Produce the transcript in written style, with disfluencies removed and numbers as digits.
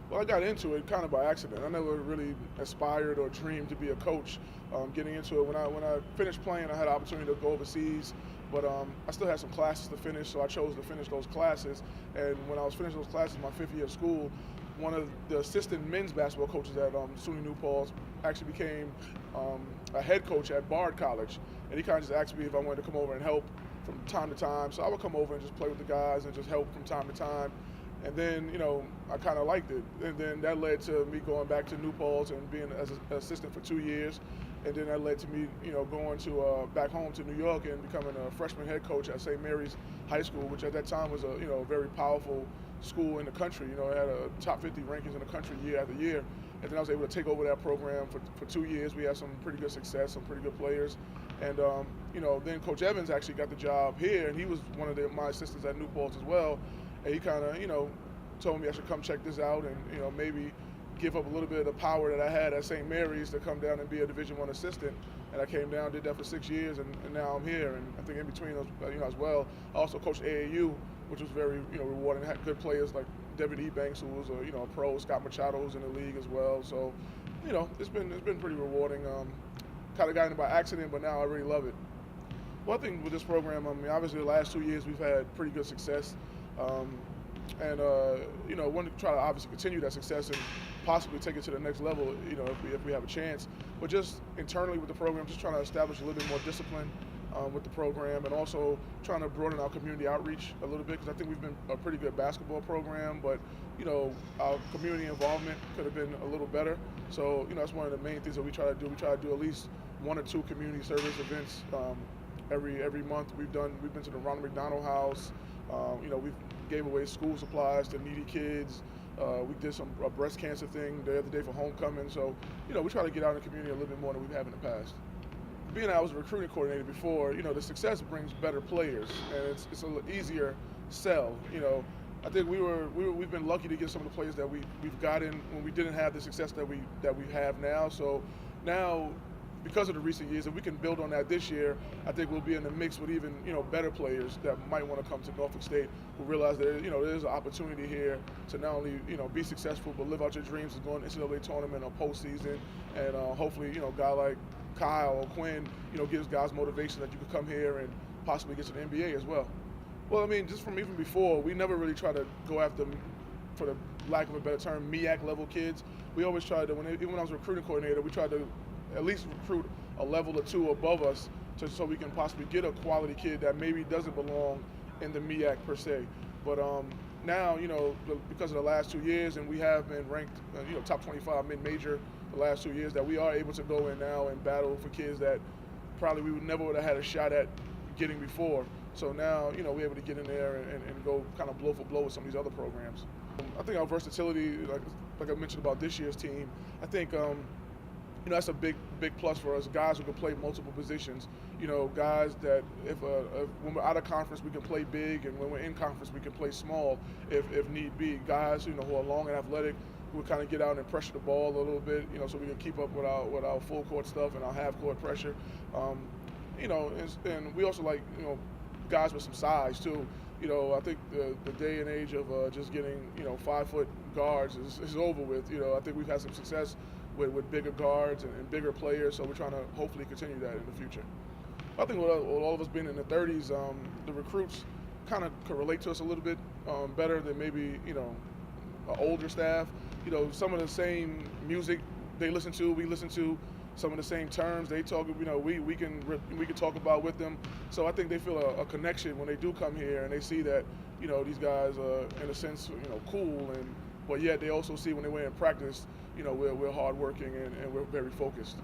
Well, I got into it kind of by accident. I never really aspired or dreamed to be a coach. Getting into it, when I finished playing, I had an opportunity to go overseas, but I still had some classes to finish, so I chose to finish those classes. And when I was finishing those classes, my 5th year of school, one of the assistant men's basketball coaches at SUNY New Paltz actually became a head coach at Bard College, and he kind of just asked me if I wanted to come over and help from time to time. So I would come over and just play with the guys and just help from time to time. And then, I kind of liked it. And then that led to me going back to New Paltz and being as an assistant for 2 years. And then that led to me, going to back home to New York and becoming a freshman head coach at St. Mary's High School, which at that time was a very powerful school in the country. It had a top 50 rankings in the country year after year. And then I was able to take over that program for 2 years. We had some pretty good success, some pretty good players. And, then Coach Evans actually got the job here, and he was one of my assistants at New Paltz as well. And he kind of, told me I should come check this out and, maybe give up a little bit of the power that I had at St. Mary's to come down and be a Division I assistant. And I came down, did that for 6 years, and now I'm here. And I think in between those, as well, I also coached AAU, which was very, rewarding. I had good players like David Ebanks, who was a pro, Scott Machado, who's in the league as well. So, it's been pretty rewarding. Kind of got in by accident, but now I really love it. One thing with this program, obviously the last 2 years we've had pretty good success. Want to try to obviously continue that success and possibly take it to the next level, if we have a chance. But just internally with the program, just trying to establish a little bit more discipline with the program, and also trying to broaden our community outreach a little bit, because I think we've been a pretty good basketball program, but our community involvement could have been a little better. So that's one of the main things that we try to do. We try to do at least 1 or 2 community service events every month. We've been to the Ronald McDonald House. We gave away school supplies to needy kids. We did a breast cancer thing the other day for homecoming. So, we try to get out in the community a little bit more than we have in the past. Being I was a recruiting coordinator before, the success brings better players, and it's a little easier sell. I think we've been lucky to get some of the players that we've gotten when we didn't have the success that we have now. So now, because of the recent years, if we can build on that this year, I think we'll be in the mix with even better players that might want to come to Norfolk State, who realize that there's an opportunity here to not only be successful but live out your dreams of going to NCAA tournament or postseason, and hopefully a guy like Kyle or Quinn gives guys motivation that you could come here and possibly get to the NBA as well. Well, just from even before, we never really try to go after, for the lack of a better term, MEAC level kids. We always tried to, even when I was a recruiting coordinator, we tried to at least recruit a level or 2 above us, so we can possibly get a quality kid that maybe doesn't belong in the MEAC per se. But now, because of the last 2 years, and we have been ranked, top 25 mid-major the last 2 years, that we are able to go in now and battle for kids that probably we never would have had a shot at getting before. So now, we're able to get in there and go kind of blow for blow with some of these other programs. I think our versatility, like I mentioned about this year's team, I think that's a big plus for us. Guys who can play multiple positions. Guys that if when we're out of conference we can play big, and when we're in conference we can play small if need be. Guys who are long and athletic, who kind of get out and pressure the ball a little bit, so we can keep up with our full court stuff and our half court pressure. And we also like guys with some size too. I think the day and age of just getting 5-foot guards is over with. I think we've had some success with bigger guards and bigger players, so we're trying to hopefully continue that in the future. I think with all of us being in the 30s, the recruits kind of could relate to us a little bit better than maybe an older staff. Some of the same music they listen to, we listen to. Some of the same terms they talk, we can talk about with them. So I think they feel a connection when they do come here, and they see that these guys are in a sense cool, but yet they also see when they were in practice we're hardworking and we're very focused.